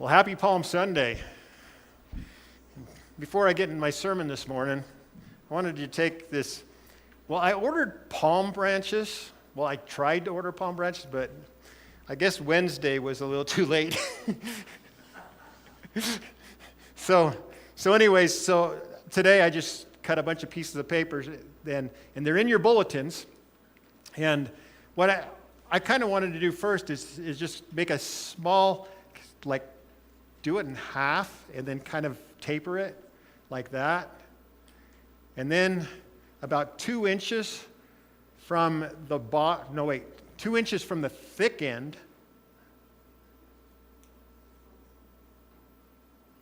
Well, happy Palm Sunday. Before I get in my sermon this morning, I wanted to take this. Well, I ordered palm branches. Well, I tried to order palm branches, but I guess Wednesday was a little too late. So today I just cut a bunch of pieces of paper, and they're in your bulletins. And what I kind of wanted to do first is just make a small, do it in half and then kind of taper it like that. And then about 2 inches from the 2 inches from the thick end.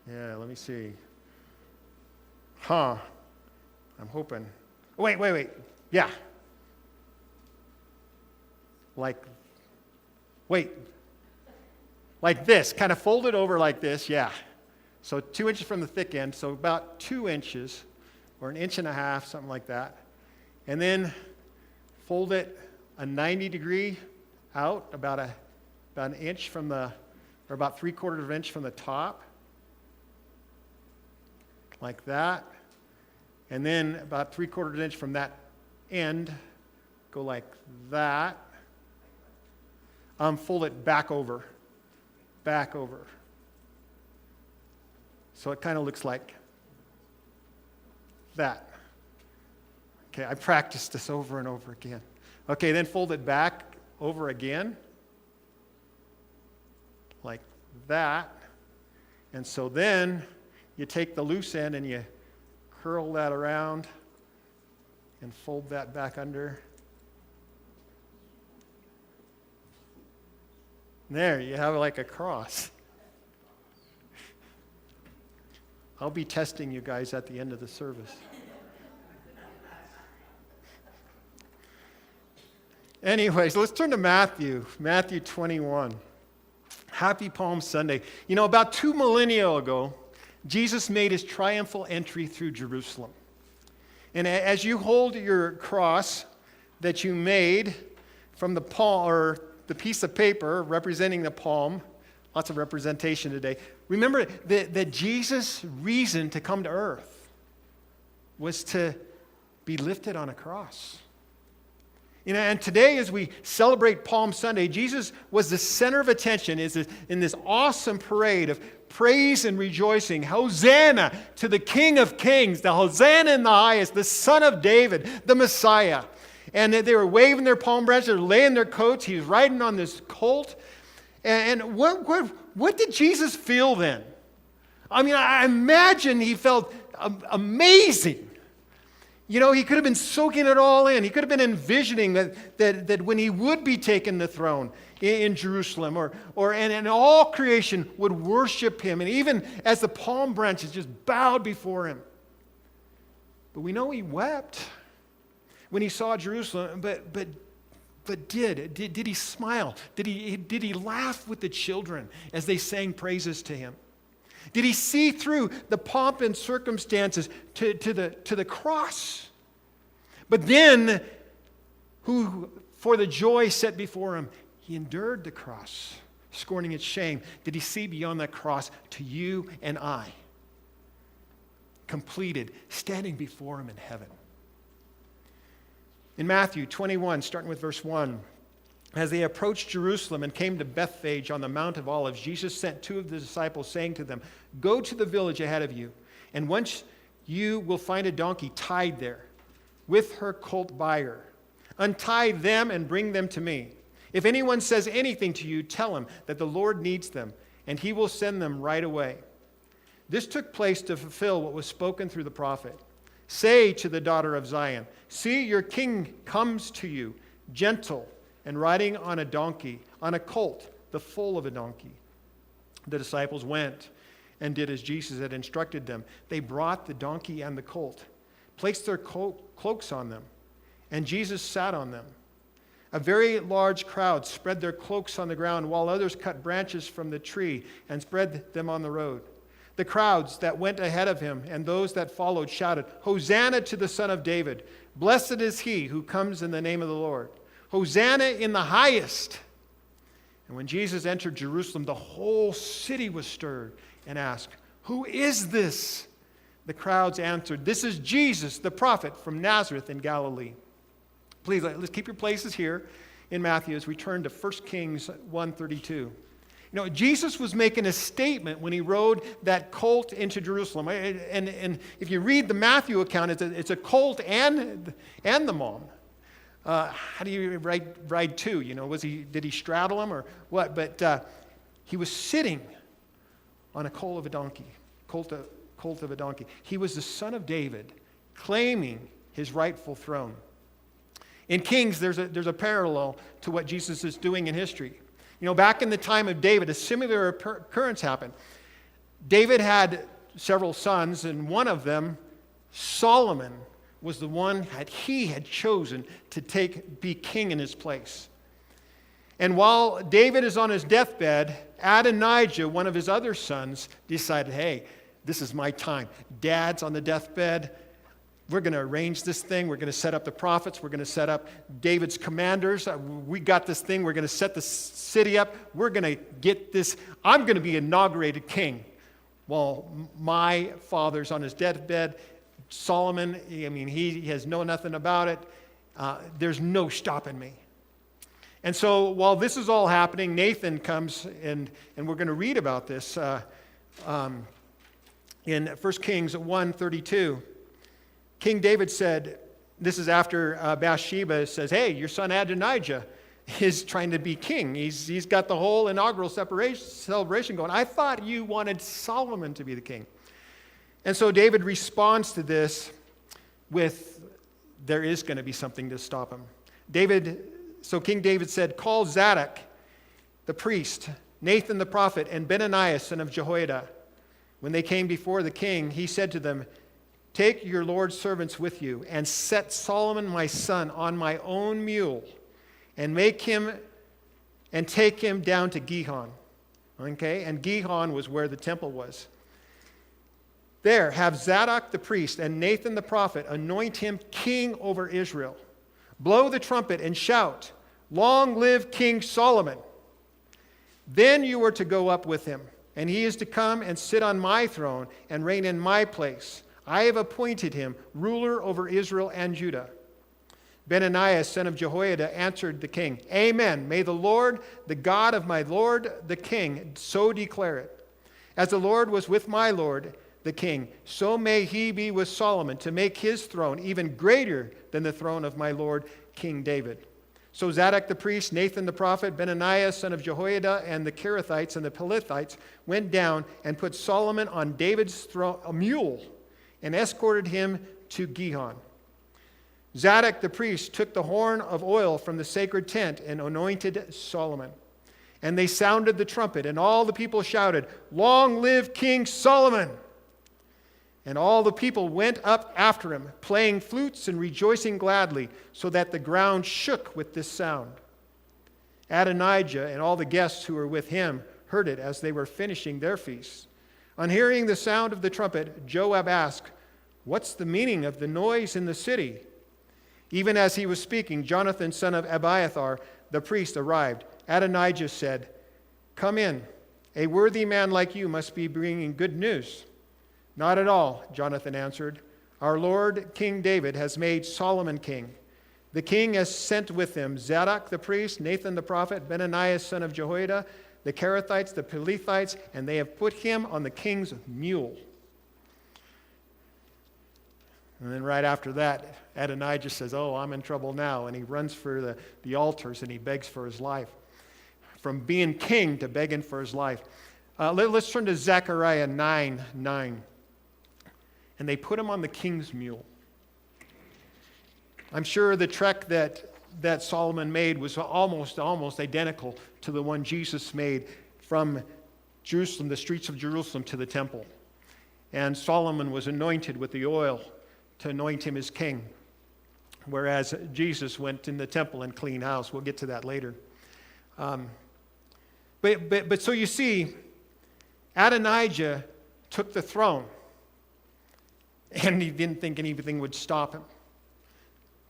Yeah, let me see. I'm hoping. Wait. Yeah. Like this, kind of fold it over like this, yeah. So 2 inches from the thick end, so about 2 inches, or 1.5 inches, something like that. And then fold it a 90-degree out, about an inch from or about 3/4 of an inch from the top, like that. And then about 3/4 of an inch from that end, go like that. Fold it back over. So it kind of looks like that. Okay, I practiced this over and over again. Okay, then fold it back over again, like that. And so then you take the loose end and you curl that around and fold that back under. There, you have like a cross. I'll be testing you guys at the end of the service. Anyways, let's turn to Matthew 21. Happy Palm Sunday. You know, about 2 millennia ago, Jesus made his triumphal entry through Jerusalem. And as you hold your cross that you made from the palm, or the piece of paper representing the palm, lots of representation today. Remember that Jesus' reason to come to earth was to be lifted on a cross. You know, and today as we celebrate Palm Sunday, Jesus was the center of attention in this awesome parade of praise and rejoicing. Hosanna to the King of Kings, the Hosanna in the highest, the Son of David, the Messiah. And they were waving their palm branches, they were laying their coats. He was riding on this colt. And what did Jesus feel then? I mean, I imagine he felt amazing. You know, he could have been soaking it all in. He could have been envisioning that when he would be taken the throne in Jerusalem, and all creation would worship him, and even as the palm branches just bowed before him. But we know he wept when he saw Jerusalem, but did he smile? Did he laugh with the children as they sang praises to him? Did he see through the pomp and circumstances to the cross? But then, who for the joy set before him, he endured the cross, scorning its shame. Did he see beyond that cross to you and I, completed, standing before him in heaven? In Matthew 21, starting with verse 1, as they approached Jerusalem and came to Bethphage on the Mount of Olives, Jesus sent 2 of the disciples, saying to them, "Go to the village ahead of you, and once you will find a donkey tied there, with her colt by her. Untie them and bring them to me. If anyone says anything to you, tell him that the Lord needs them, and he will send them right away." This took place to fulfill what was spoken through the prophet. "Say to the daughter of Zion, see, your king comes to you, gentle and riding on a donkey, on a colt, the foal of a donkey." The disciples went and did as Jesus had instructed them. They brought the donkey and the colt, placed their cloaks on them, and Jesus sat on them. A very large crowd spread their cloaks on the ground, while others cut branches from the tree and spread them on the road. The crowds that went ahead of him and those that followed shouted, "Hosanna to the Son of David! Blessed is he who comes in the name of the Lord! Hosanna in the highest!" And when Jesus entered Jerusalem, the whole city was stirred and asked, "Who is this?" The crowds answered, "This is Jesus, the prophet from Nazareth in Galilee." Please, let's keep your places here in Matthew as we turn to 1 Kings 1:32. Jesus was making a statement when he rode that colt into Jerusalem. And if you read the Matthew account, it's a colt and the mom. How do you ride two? Did he straddle him or what? But he was sitting on a colt of a donkey. He was the son of David, claiming his rightful throne. In Kings, there's a parallel to what Jesus is doing in history. Back in the time of David, a similar occurrence happened. David had several sons, and one of them, Solomon, was the one that he had chosen to be king in his place. And while David is on his deathbed, Adonijah, one of his other sons, decided, hey, this is my time. Dad's on the deathbed. We're going to arrange this thing. We're going to set up the prophets. We're going to set up David's commanders. We got this thing. We're going to set the city up. We're going to get this. I'm going to be inaugurated king. Well, my father's on his deathbed. Solomon, he has known nothing about it. There's no stopping me. And so while this is all happening, Nathan comes, and we're going to read about this in 1 Kings 1:32. King David said, this is after Bathsheba says, hey, your son Adonijah is trying to be king. He's got the whole inaugural celebration going. I thought you wanted Solomon to be the king. And so David responds to this with, there is going to be something to stop him. So King David said, call Zadok, the priest, Nathan the prophet, and Benaiah, son of Jehoiada. When they came before the king, he said to them, take your Lord's servants with you, and set Solomon my son on my own mule, and take him down to Gihon. Okay? And Gihon was where the temple was. There, have Zadok the priest and Nathan the prophet anoint him king over Israel. Blow the trumpet and shout, long live King Solomon. Then you are to go up with him, and he is to come and sit on my throne and reign in my place. I have appointed him ruler over Israel and Judah. Benaiah, son of Jehoiada, answered the king, Amen. May the Lord, the God of my Lord the king, so declare it. As the Lord was with my Lord the king, so may he be with Solomon, to make his throne even greater than the throne of my Lord King David. So Zadok the priest, Nathan the prophet, Benaiah, son of Jehoiada, and the Kerethites and the Pelethites went down and put Solomon on David's throne, a mule, and escorted him to Gihon. Zadok the priest took the horn of oil from the sacred tent and anointed Solomon. And they sounded the trumpet, and all the people shouted, Long live King Solomon! And all the people went up after him, playing flutes and rejoicing gladly, so that the ground shook with this sound. Adonijah and all the guests who were with him heard it as they were finishing their feasts. On hearing the sound of the trumpet, Joab asked, What's the meaning of the noise in the city? Even as he was speaking, Jonathan, son of Abiathar, the priest, arrived. Adonijah said, Come in. A worthy man like you must be bringing good news. Not at all, Jonathan answered. Our Lord King David has made Solomon king. The king has sent with him Zadok the priest, Nathan the prophet, Benaiah, son of Jehoiada, the Kerethites, the Pelethites, and they have put him on the king's mule. And then right after that, Adonijah says, oh, I'm in trouble now. And he runs for the altars and he begs for his life. From being king to begging for his life. Let's turn to Zechariah 9:9. And they put him on the king's mule. I'm sure the trek that Solomon made was almost identical to the one Jesus made from Jerusalem, the streets of Jerusalem, to the temple. And Solomon was anointed with the oil to anoint him as king, whereas Jesus went in the temple and cleaned house. We'll get to that later. But so you see, Adonijah took the throne, and he didn't think anything would stop him.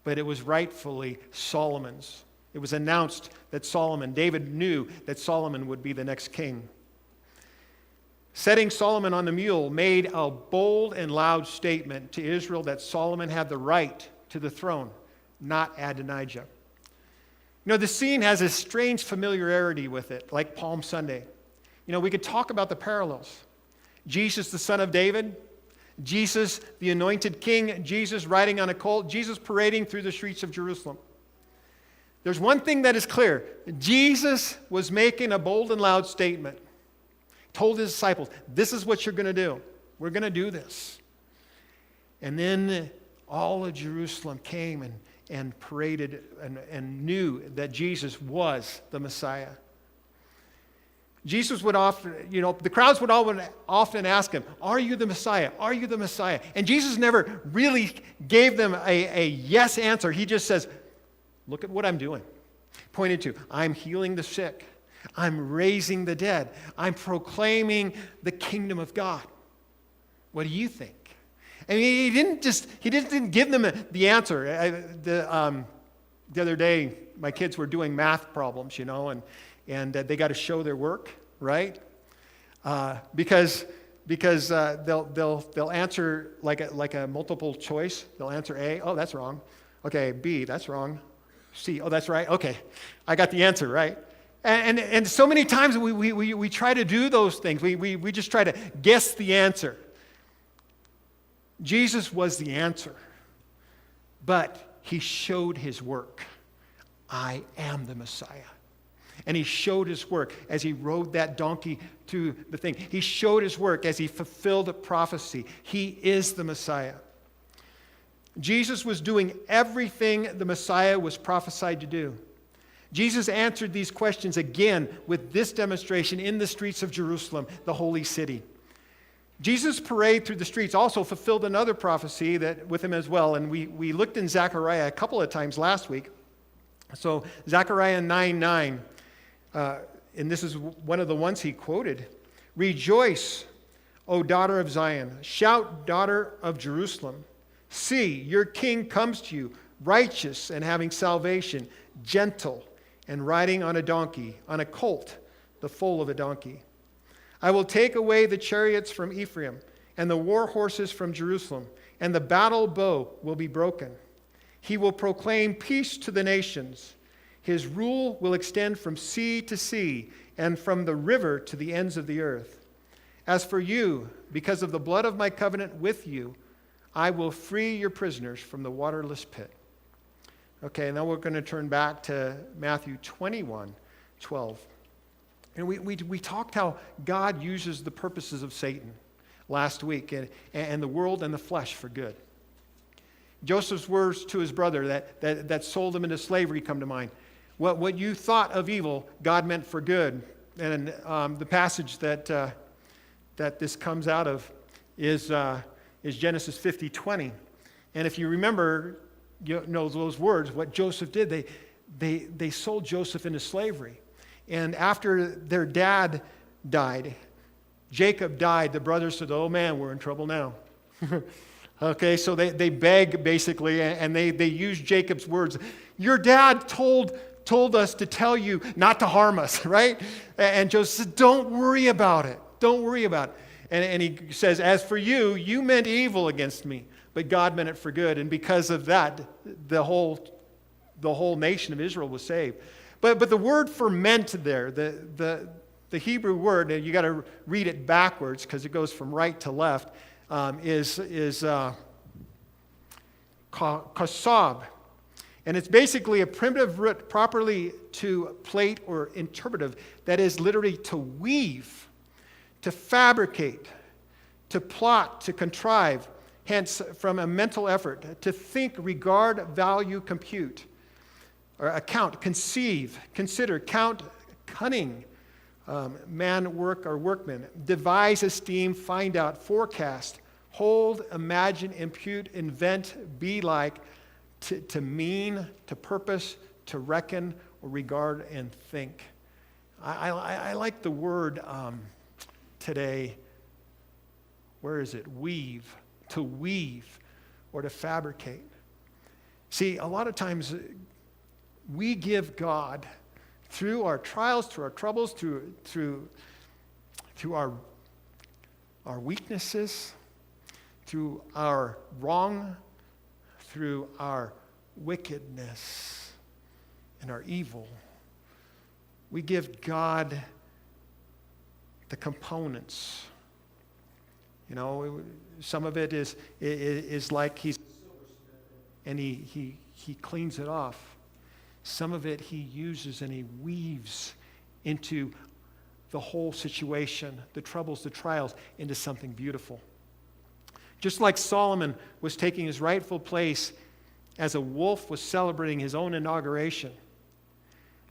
But it was rightfully Solomon's. It was announced that David knew that Solomon would be the next king. Setting Solomon on the mule made a bold and loud statement to Israel that Solomon had the right to the throne, not Adonijah. The scene has a strange familiarity with it, like Palm Sunday. We could talk about the parallels. Jesus, the son of David, Jesus, the anointed king, Jesus riding on a colt, Jesus parading through the streets of Jerusalem. There's one thing that is clear. Jesus was making a bold and loud statement. He told his disciples, this is what you're going to do. We're going to do this. And then all of Jerusalem came and paraded and knew that Jesus was the Messiah. Jesus would often, the crowds would often ask him, are you the Messiah? Are you the Messiah? And Jesus never really gave them a yes answer. He just says, look at what I'm doing. Pointed to, I'm healing the sick. I'm raising the dead. I'm proclaiming the kingdom of God. What do you think? And he didn't give them the answer. The other day, my kids were doing math problems, and they got to show their work, right? Because they'll answer like a multiple choice. They'll answer A. Oh, that's wrong. Okay, B. That's wrong. C. Oh, that's right. Okay, I got the answer, right? And so many times we try to do those things. We just try to guess the answer. Jesus was the answer, but he showed his work. I am the Messiah. And he showed his work as he rode that donkey to the thing. He showed his work as he fulfilled a prophecy. He is the Messiah. Jesus was doing everything the Messiah was prophesied to do. Jesus answered these questions again with this demonstration in the streets of Jerusalem, the holy city. Jesus' parade through the streets also fulfilled another prophecy that with him as well. And we looked in Zechariah a couple of times last week. So Zechariah 9:9, and this is one of the ones he quoted. Rejoice, O daughter of Zion. Shout, daughter of Jerusalem. See, your king comes to you, righteous and having salvation, gentle and riding on a donkey, on a colt, the foal of a donkey. I will take away the chariots from Ephraim and the war horses from Jerusalem, and the battle bow will be broken. He will proclaim peace to the nations. His rule will extend from sea to sea and from the river to the ends of the earth. As for you, because of the blood of my covenant with you, I will free your prisoners from the waterless pit. Okay, now we're going to turn back to Matthew 21:12. And we talked how God uses the purposes of Satan last week and the world and the flesh for good. Joseph's words to his brother that sold him into slavery come to mind. What you thought of evil, God meant for good. And the passage that this comes out of is Genesis 50:20. And if you remember, those words, what Joseph did, they sold Joseph into slavery. And after their dad died, Jacob died, the brothers said, oh man, we're in trouble now. Okay, so they beg basically, and they use Jacob's words. Your dad told us to tell you not to harm us, right? And Joseph said, don't worry about it. Don't worry about it. And he says, as for you, you meant evil against me, but God meant it for good. And because of that, the whole nation of Israel was saved. But the word for meant there, the Hebrew word, and you got to read it backwards because it goes from right to left, is kasab. And it's basically a primitive root properly to plate or interpretive, that is literally to weave, to fabricate, to plot, to contrive, hence from a mental effort, to think, regard, value, compute, or account, conceive, consider, count, cunning, man, work, or workman, devise, esteem, find out, forecast, hold, imagine, impute, invent, be like, to mean, to purpose, to reckon, or regard and think. I like the word today, where is it? Weave, to weave, or to fabricate. See, a lot of times we give God, through our trials, through our troubles, through our weaknesses, through our wrong, through our wickedness and our evil, we give God the components. You know, some of it is like he's and he cleans it off. Some of it he uses and he weaves into the whole situation, the troubles, the trials, into something beautiful. Just like Solomon was taking his rightful place as a wolf was celebrating his own inauguration,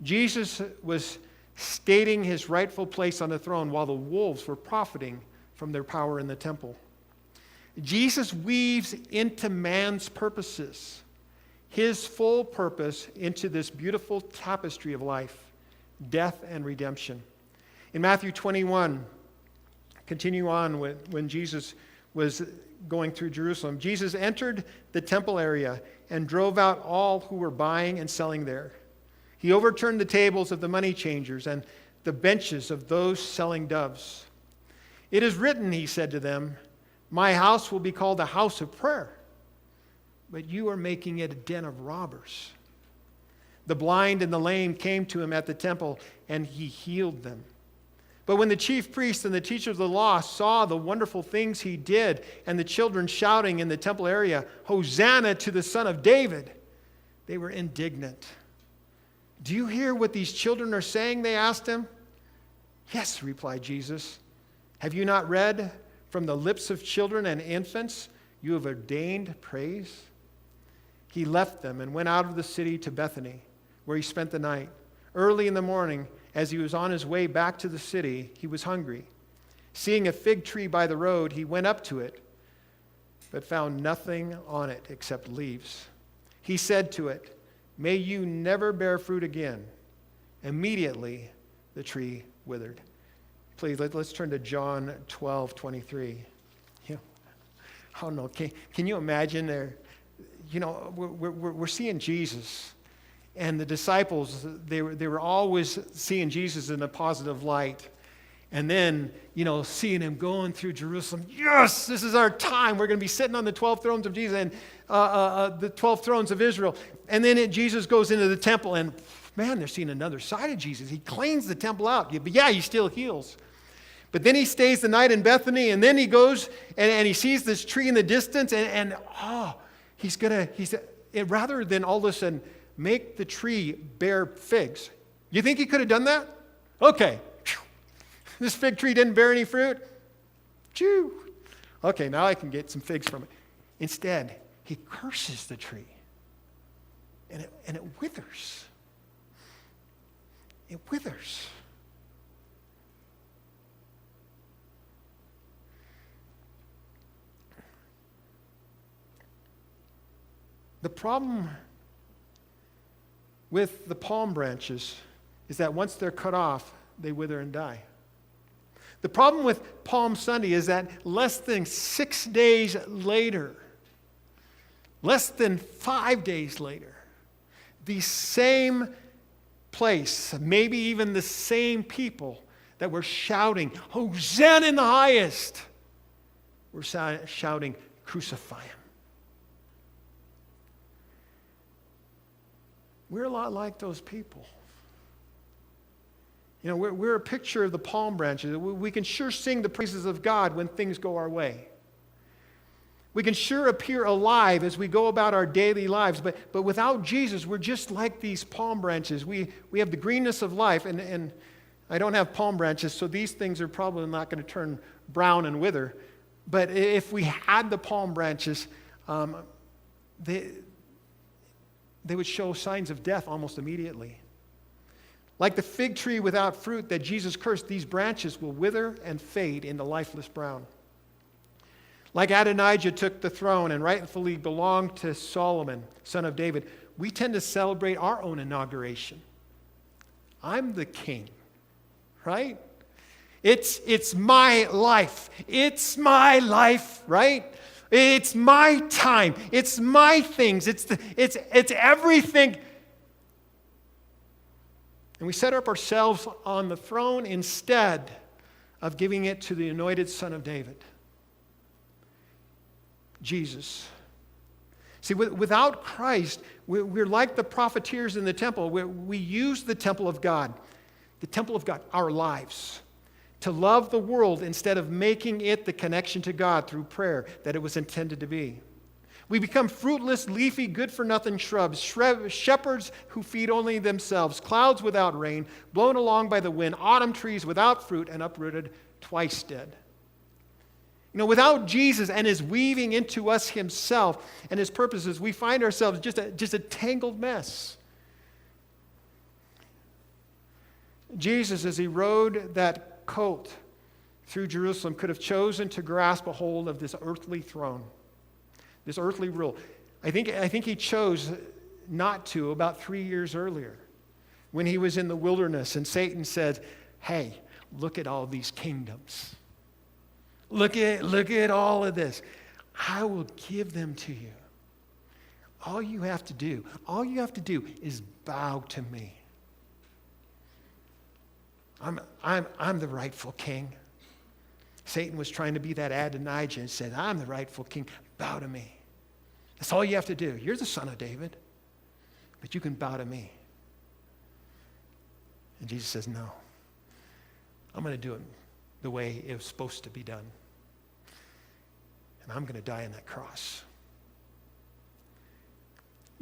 Jesus was stating his rightful place on the throne while the wolves were profiting from their power in the temple. Jesus weaves into man's purposes, his full purpose, into this beautiful tapestry of life, death and redemption. In Matthew 21, continue on when Jesus was going through Jerusalem, Jesus entered the temple area and drove out all who were buying and selling there. He overturned the tables of the money changers and the benches of those selling doves. It is written, he said to them, my house will be called a house of prayer, but you are making it a den of robbers. The blind and the lame came to him at the temple, and he healed them. But when the chief priests and the teachers of the law saw the wonderful things he did, and the children shouting in the temple area, Hosanna to the Son of David, they were indignant. Do you hear what these children are saying? They asked him. Yes, replied Jesus. Have you not read, from the lips of children and infants, you have ordained praise? He left them and went out of the city to Bethany, where he spent the night. Early in the morning, as he was on his way back to the city, he was hungry. Seeing a fig tree by the road, he went up to it, but found nothing on it except leaves. He said to it, may you never bear fruit again. Immediately, the tree withered. Please, let's turn to John 12:23. I don't know, can you imagine there? You know, we're seeing Jesus. And the disciples, they were always seeing Jesus in a positive light. And then, you know, seeing him going through Jerusalem. Yes, this is our time. We're going to be sitting on the 12 thrones of Jesus and the 12 thrones of Israel. And then Jesus goes into the temple and, man, they're seeing another side of Jesus. He cleans the temple out. But yeah, he still heals. But then he stays the night in Bethany, and then he goes and he sees this tree in the distance, and rather than all of a sudden make the tree bear figs. You think he could have done that? Okay. This fig tree didn't bear any fruit? Chew. Okay, now I can get some figs from it. Instead, he curses the tree, and it withers. It withers. The problem with the palm branches is that once they're cut off, they wither and die. The problem with Palm Sunday is that less than 6 days later, less than 5 days later, the same place, maybe even the same people that were shouting, Hosanna in the highest, were shouting, crucify him. We're a lot like those people. You know, we're a picture of the palm branches. We can sure sing the praises of God when things go our way. We can sure appear alive as we go about our daily lives, but without Jesus, we're just like these palm branches. We have the greenness of life, and I don't have palm branches, so these things are probably not going to turn brown and wither. But if we had the palm branches, they would show signs of death almost immediately. Like the fig tree without fruit that Jesus cursed, these branches will wither and fade into lifeless brown. Like Adonijah took the throne and rightfully belonged to Solomon, son of David, we tend to celebrate our own inauguration. I'm the king, right? It's my life. It's my life, right? It's my time. It's my things. It's everything. And we set up ourselves on the throne instead of giving it to the anointed Son of David, Jesus. See, without Christ, we're like the profiteers in the temple. We use the temple of God, our lives, to love the world instead of making it the connection to God through prayer that it was intended to be. We become fruitless, leafy, good-for-nothing shrubs, shepherds who feed only themselves, clouds without rain, blown along by the wind, autumn trees without fruit, and uprooted, twice dead. Without Jesus and his weaving into us himself and his purposes, we find ourselves just a tangled mess. Jesus, as he rode that colt through Jerusalem, could have chosen to grasp a hold of this earthly throne, this earthly rule. I think he chose not to about 3 years earlier when he was in the wilderness and Satan said, "Hey, look at all these kingdoms. Look at all of this. I will give them to you. All you have to do is bow to me. I'm the rightful king." Satan was trying to be that Adonijah and said, "I'm the rightful king. Bow to me. That's all you have to do. You're the son of David, but you can bow to me." And Jesus says, "No. I'm going to do it the way it was supposed to be done. And I'm going to die on that cross."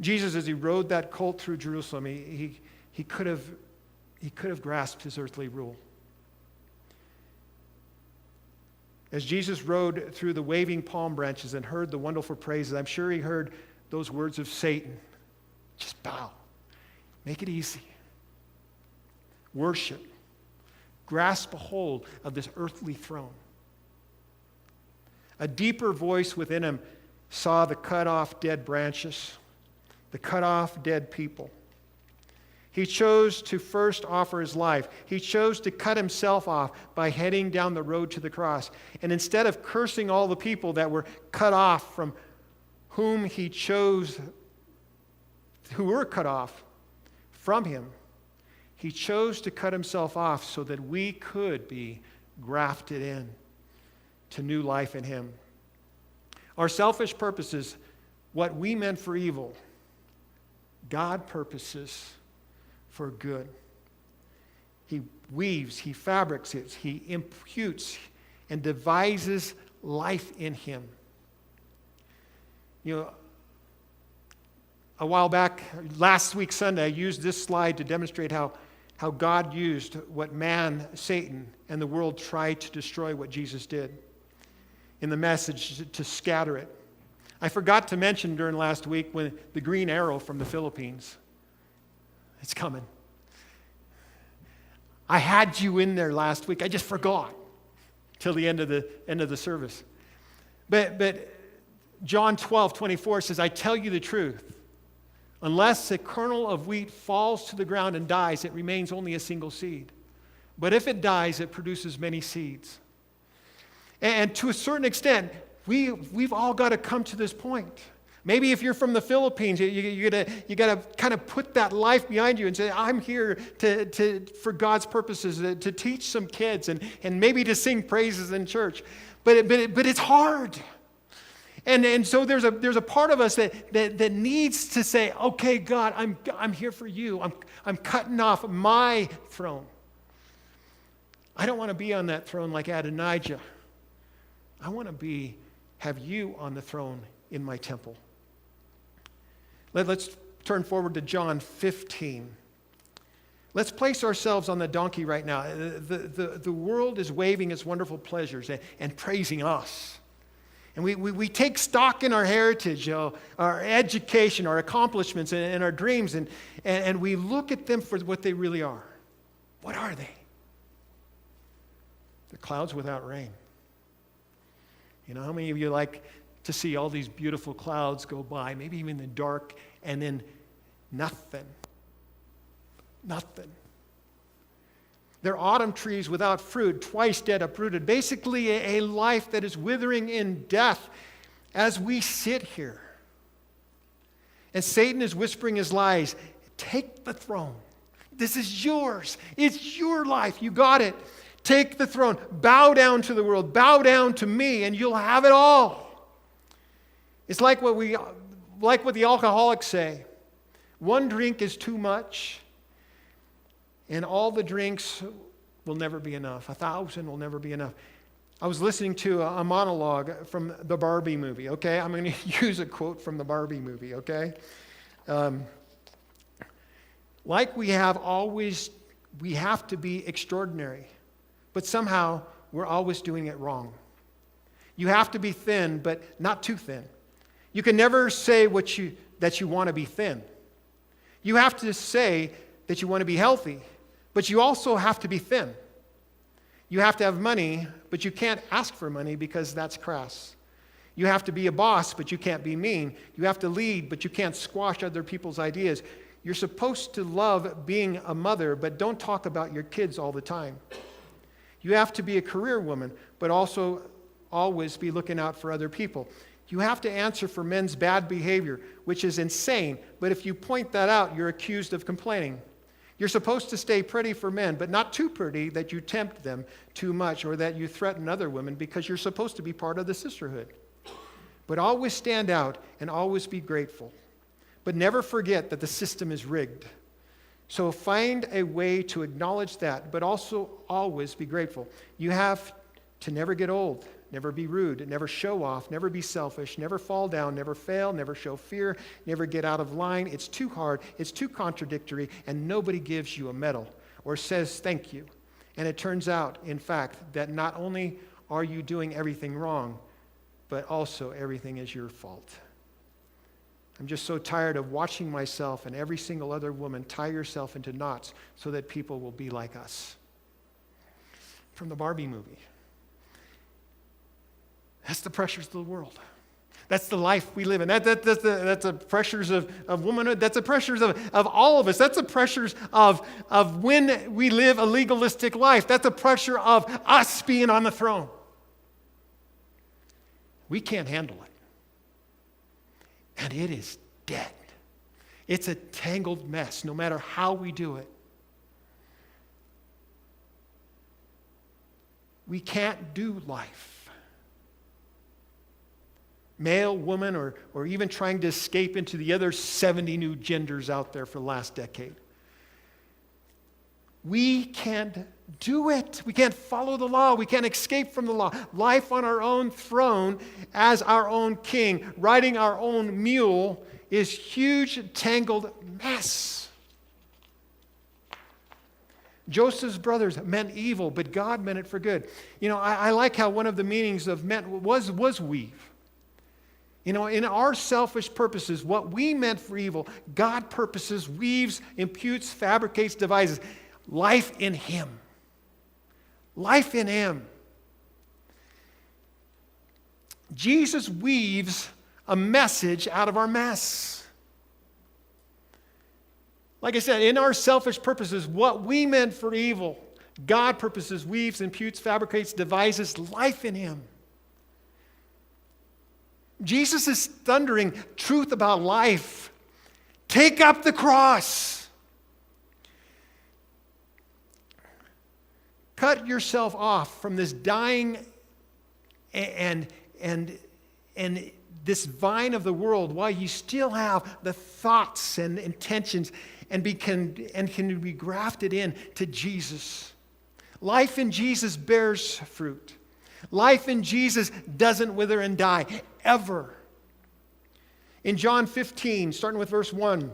Jesus, as he rode that colt through Jerusalem, he could have grasped his earthly rule. As Jesus rode through the waving palm branches and heard the wonderful praises, I'm sure he heard those words of Satan. Just bow. Make it easy. Worship. Grasp a hold of this earthly throne. A deeper voice within him saw the cut off dead branches, the cut off dead people. He chose to first offer his life. He chose to cut himself off by heading down the road to the cross. And instead of cursing all the people that were cut off from whom he chose, who were cut off from him, he chose to cut himself off so that we could be grafted in to new life in him. Our selfish purposes, what we meant for evil, God purposes for good. He weaves, he fabricates, he imputes and devises life in him. A while back, last week Sunday, I used this slide to demonstrate how God used what man, Satan, and the world tried to destroy what Jesus did in the message to scatter it. I forgot to mention during last week when the green arrow from the Philippines. It's coming. I had you in there last week. I just forgot till the end of the service. But John 12:24 says, "I tell you the truth. Unless a kernel of wheat falls to the ground and dies, it remains only a single seed. But if it dies, it produces many seeds." And to a certain extent, we've all got to come to this point. Maybe if you're from the Philippines, you got to kind of put that life behind you and say, "I'm here for God's purposes, to teach some kids and maybe to sing praises in church." But it's hard. And so there's a part of us that needs to say, "Okay, God, I'm here for you. I'm cutting off my throne. I don't want to be on that throne like Adonijah. I want to have you on the throne in my temple." Let's turn forward to John 15. Let's place ourselves on the donkey right now. The world is waving its wonderful pleasures and praising us. And we take stock in our heritage, our education, our accomplishments, and our dreams, and we look at them for what they really are. What are they? They're clouds without rain. How many of you like to see all these beautiful clouds go by, maybe even in the dark, and then nothing? Nothing. They're autumn trees without fruit, twice dead, uprooted. Basically, a life that is withering in death as we sit here. And Satan is whispering his lies. Take the throne. This is yours. It's your life. You got it. Take the throne. Bow down to the world. Bow down to me, and you'll have it all. It's like what the alcoholics say. One drink is too much, and all the drinks will never be enough. 1,000 will never be enough. I was listening to a monologue from the Barbie movie, okay? I'm going to use a quote from the Barbie movie, okay? Like we have to be extraordinary, but somehow we're always doing it wrong. You have to be thin, but not too thin. You can never say that you want to be thin. You have to say that you want to be healthy, but you also have to be thin. You have to have money, but you can't ask for money because that's crass. You have to be a boss, but you can't be mean. You have to lead, but you can't squash other people's ideas. You're supposed to love being a mother, but don't talk about your kids all the time. You have to be a career woman, but also always be looking out for other people. You have to answer for men's bad behavior, which is insane, but if you point that out, you're accused of complaining. You're supposed to stay pretty for men, but not too pretty that you tempt them too much or that you threaten other women, because you're supposed to be part of the sisterhood. But always stand out and always be grateful. But never forget that the system is rigged. So find a way to acknowledge that, but also always be grateful. You have to never get old, never be rude, never show off, never be selfish, never fall down, never fail, never show fear, never get out of line. It's too hard, it's too contradictory, and nobody gives you a medal or says thank you. And it turns out, in fact, that not only are you doing everything wrong, but also everything is your fault. I'm just so tired of watching myself and every single other woman tie yourself into knots so that people will be like us. From the Barbie movie. That's the pressures of the world. That's the life we live in. That's the pressures of womanhood. That's the pressures of all of us. That's the pressures of when we live a legalistic life. That's the pressure of us being on the throne. We can't handle it. And it is dead. It's a tangled mess, no matter how we do it. We can't do life. Male, woman, or even trying to escape into the other 70 new genders out there for the last decade. We can't do it. We can't follow the law. We can't escape from the law. Life on our own throne as our own king, riding our own mule, is huge, tangled mess. Joseph's brothers meant evil, but God meant it for good. You know, I like how one of the meanings of meant was weave. You know, in our selfish purposes, what we meant for evil, God purposes, weaves, imputes, fabricates, devises. Life in Him. Life in Him. Jesus weaves a message out of our mess. Like I said, in our selfish purposes, what we meant for evil, God purposes, weaves, imputes, fabricates, devises. Life in Him. Jesus is thundering truth about life. Take up the cross. Cut yourself off from this dying and this vine of the world while you still have the thoughts and intentions and can be grafted in to Jesus. Life in Jesus bears fruit. Life in Jesus doesn't wither and die, ever. In John 15, starting with verse 1,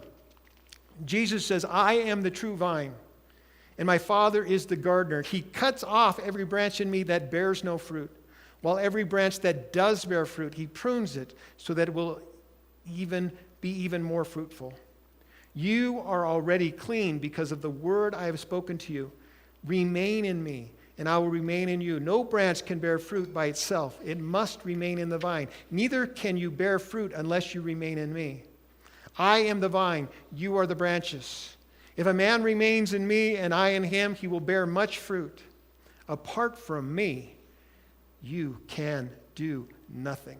Jesus says, I am the true vine, and my Father is the gardener. He cuts off every branch in me that bears no fruit, while every branch that does bear fruit, He prunes it so that it will be even more fruitful. You are already clean because of the word I have spoken to you. Remain in me, and I will remain in you. No branch can bear fruit by itself. It must remain in the vine. Neither can you bear fruit unless you remain in me. I am the vine, you are the branches. If a man remains in me and I in him, he will bear much fruit. Apart from me, you can do nothing.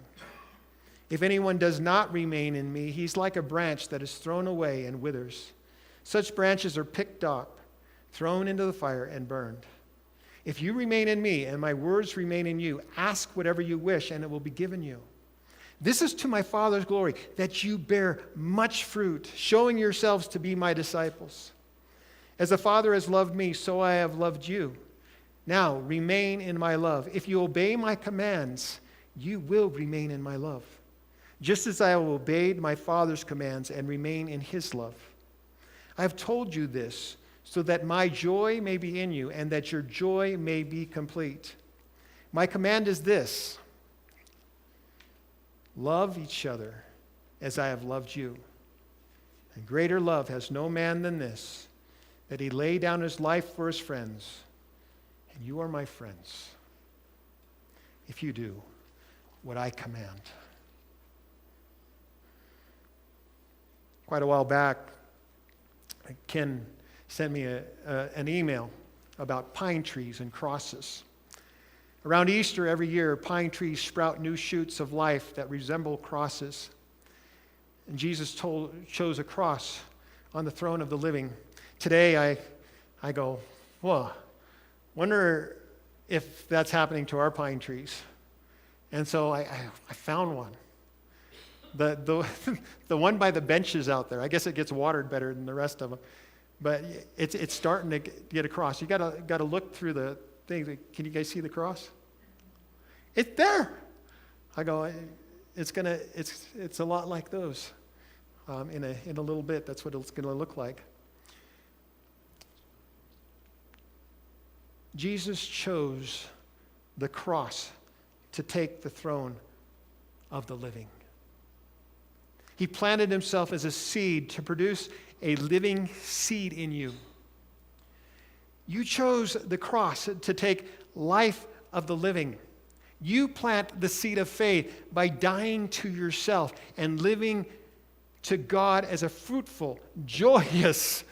If anyone does not remain in me, he's like a branch that is thrown away and withers. Such branches are picked up, thrown into the fire, and burned. If you remain in me and my words remain in you, ask whatever you wish and it will be given you. This is to my Father's glory, that you bear much fruit, showing yourselves to be my disciples. As the Father has loved me, so I have loved you. Now remain in my love. If you obey my commands, you will remain in my love, just as I have obeyed my Father's commands and remain in his love. I have told you this so that my joy may be in you and that your joy may be complete. My command is this: love each other as I have loved you. And greater love has no man than this, that he lay down his life for his friends. And you are my friends, if you do what I command. Quite a while back, Ken sent me an email about pine trees and crosses. Around Easter every year, pine trees sprout new shoots of life that resemble crosses. And Jesus chose a cross on the throne of the living. Today, I go, whoa, wonder if that's happening to our pine trees. And so I found one. The one by the benches out there, I guess it gets watered better than the rest of them. But it's starting to get across. You gotta look through the thing. Can you guys see the cross? It's there. I go, it's a lot like those. In a little bit, that's what it's gonna look like. Jesus chose the cross to take the throne of the living. He planted himself as a seed to produce a living seed in you. You chose the cross to take life of the living. You plant the seed of faith by dying to yourself and living to God as a fruitful, joyous,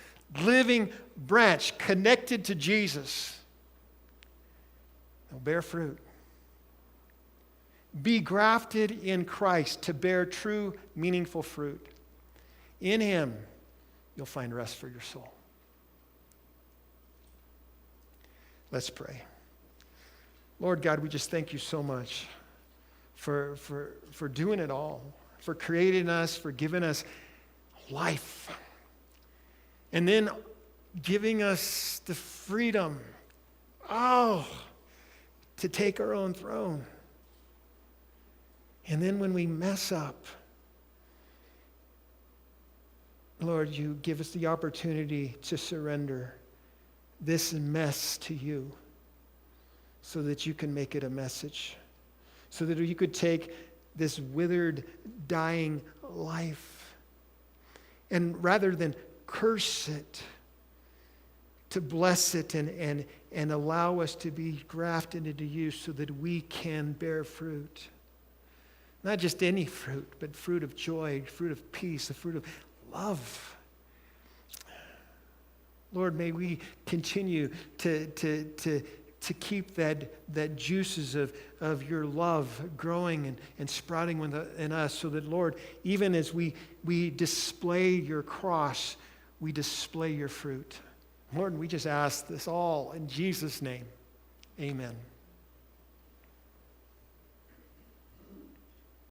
living branch connected to Jesus. They'll bear fruit. Be grafted in Christ to bear true, meaningful fruit. In him, you'll find rest for your soul. Let's pray. Lord God, we just thank you so much for doing it all, for creating us, for giving us life, and then giving us the freedom, to take our own throne. And then when we mess up, Lord, you give us the opportunity to surrender this mess to you so that you can make it a message, so that you could take this withered, dying life and rather than curse it, to bless it and allow us to be grafted into you so that we can bear fruit. Not just any fruit, but fruit of joy, fruit of peace, the fruit of love. Lord, may we continue to keep that juices of your love growing and sprouting in us so that, Lord, even as we display your cross, we display your fruit. Lord, we just ask this all in Jesus' name. Amen.